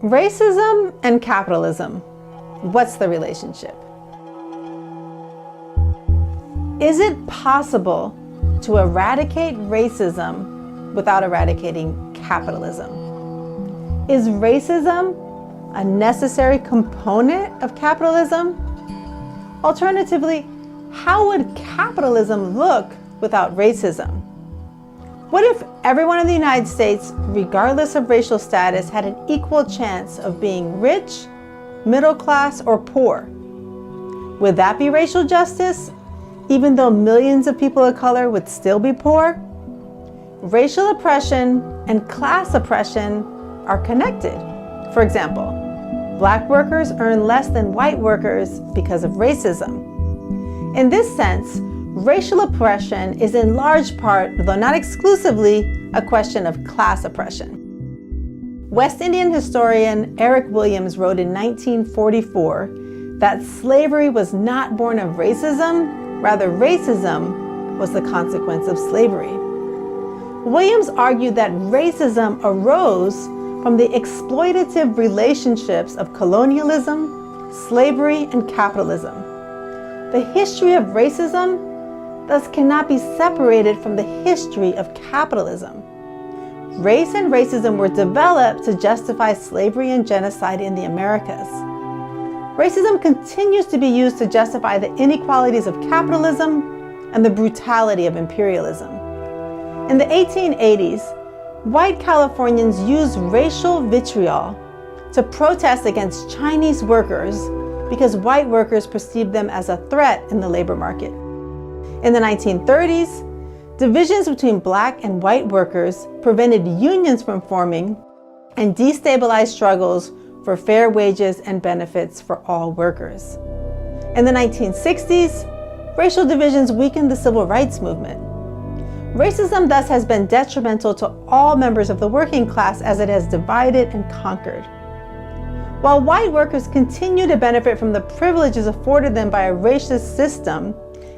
Racism and capitalism. What's the relationship? Is it possible to eradicate racism without eradicating capitalism? Is racism a necessary component of capitalism? Alternatively, how would capitalism look without racism? What if everyone in the United States, regardless of racial status, had an equal chance of being rich, middle class, or poor? Would that be racial justice, even though millions of people of color would still be poor? Racial oppression and class oppression are connected. For example, Black workers earn less than white workers because of racism. In this sense, racial oppression is in large part, though not exclusively, a question of class oppression. West Indian historian Eric Williams wrote in 1944 that slavery was not born of racism, rather racism was the consequence of slavery. Williams argued that racism arose from the exploitative relationships of colonialism, slavery, and capitalism. The history of racism thus cannot be separated from the history of capitalism. Race and racism were developed to justify slavery and genocide in the Americas. Racism continues to be used to justify the inequalities of capitalism and the brutality of imperialism. In the 1880s, white Californians used racial vitriol to protest against Chinese workers because white workers perceived them as a threat in the labor market. In the 1930s, divisions between Black and white workers prevented unions from forming and destabilized struggles for fair wages and benefits for all workers. In the 1960s, racial divisions weakened the civil rights movement. Racism thus has been detrimental to all members of the working class as it has divided and conquered. While white workers continue to benefit from the privileges afforded them by a racist system,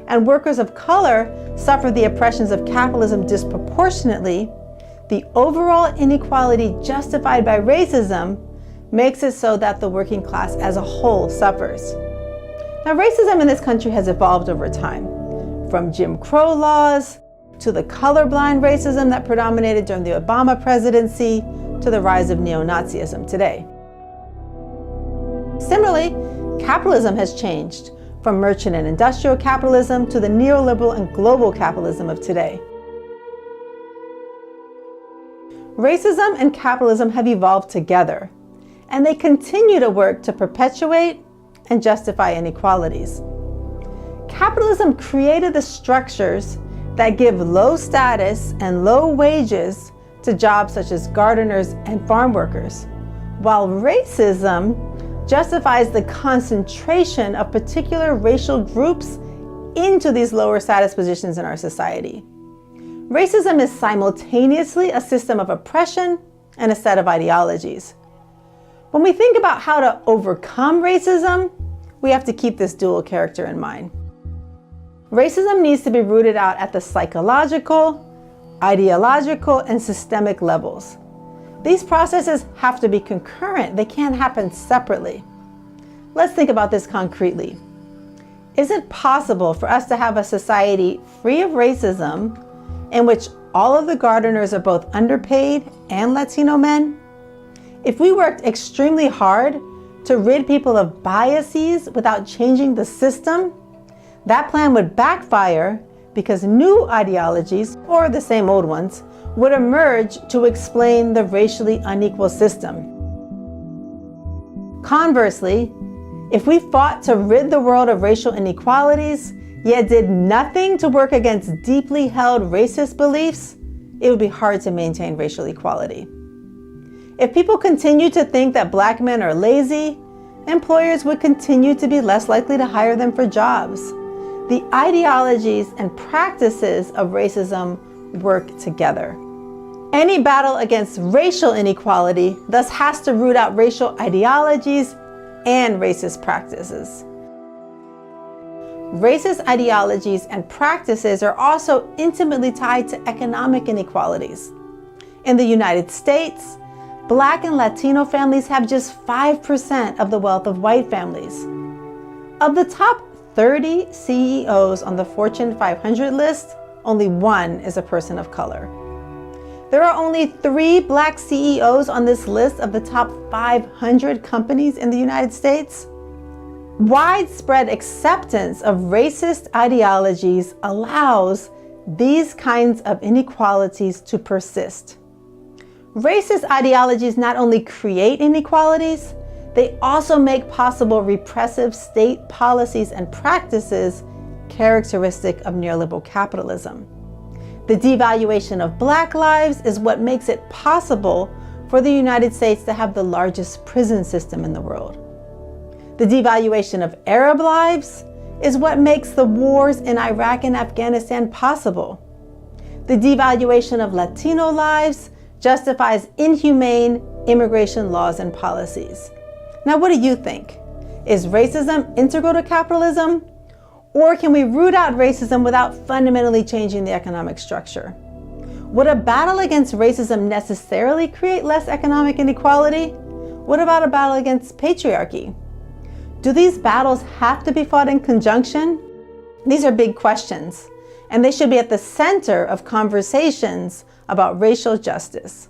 and workers of color suffer the oppressions of capitalism disproportionately, the overall inequality justified by racism makes it so that the working class as a whole suffers. Now, racism in this country has evolved over time, from Jim Crow laws to the colorblind racism that predominated during the Obama presidency to the rise of neo-Nazism today. Similarly, capitalism has changed from merchant and industrial capitalism to the neoliberal and global capitalism of today. Racism and capitalism have evolved together, and they continue to work to perpetuate and justify inequalities. Capitalism created the structures that give low status and low wages to jobs such as gardeners and farm workers, while racism justifies the concentration of particular racial groups into these lower status positions in our society. Racism is simultaneously a system of oppression and a set of ideologies. When we think about how to overcome racism, we have to keep this dual character in mind. Racism needs to be rooted out at the psychological, ideological, and systemic levels. These processes have to be concurrent. They can't happen separately. Let's think about this concretely. Is it possible for us to have a society free of racism in which all of the gardeners are both underpaid and Latino men? If we worked extremely hard to rid people of biases without changing the system, that plan would backfire because new ideologies, or the same old ones, would emerge to explain the racially unequal system. Conversely, if we fought to rid the world of racial inequalities, yet did nothing to work against deeply held racist beliefs, it would be hard to maintain racial equality. If people continue to think that Black men are lazy, employers would continue to be less likely to hire them for jobs. The ideologies and practices of racism work together. Any battle against racial inequality thus has to root out racial ideologies and racist practices. Racist ideologies and practices are also intimately tied to economic inequalities. In the United States, Black and Latino families have just 5% of the wealth of white families. Of the top 30 CEOs on the Fortune 500 list, only one is a person of color. There are only 3 Black CEOs on this list of the top 500 companies in the United States. Widespread acceptance of racist ideologies allows these kinds of inequalities to persist. Racist ideologies not only create inequalities, they also make possible repressive state policies and practices characteristic of neoliberal capitalism. The devaluation of Black lives is what makes it possible for the United States to have the largest prison system in the world. The devaluation of Arab lives is what makes the wars in Iraq and Afghanistan possible. The devaluation of Latino lives justifies inhumane immigration laws and policies. Now, what do you think? Is racism integral to capitalism? Or can we root out racism without fundamentally changing the economic structure? Would a battle against racism necessarily create less economic inequality? What about a battle against patriarchy? Do these battles have to be fought in conjunction? These are big questions, and they should be at the center of conversations about racial justice.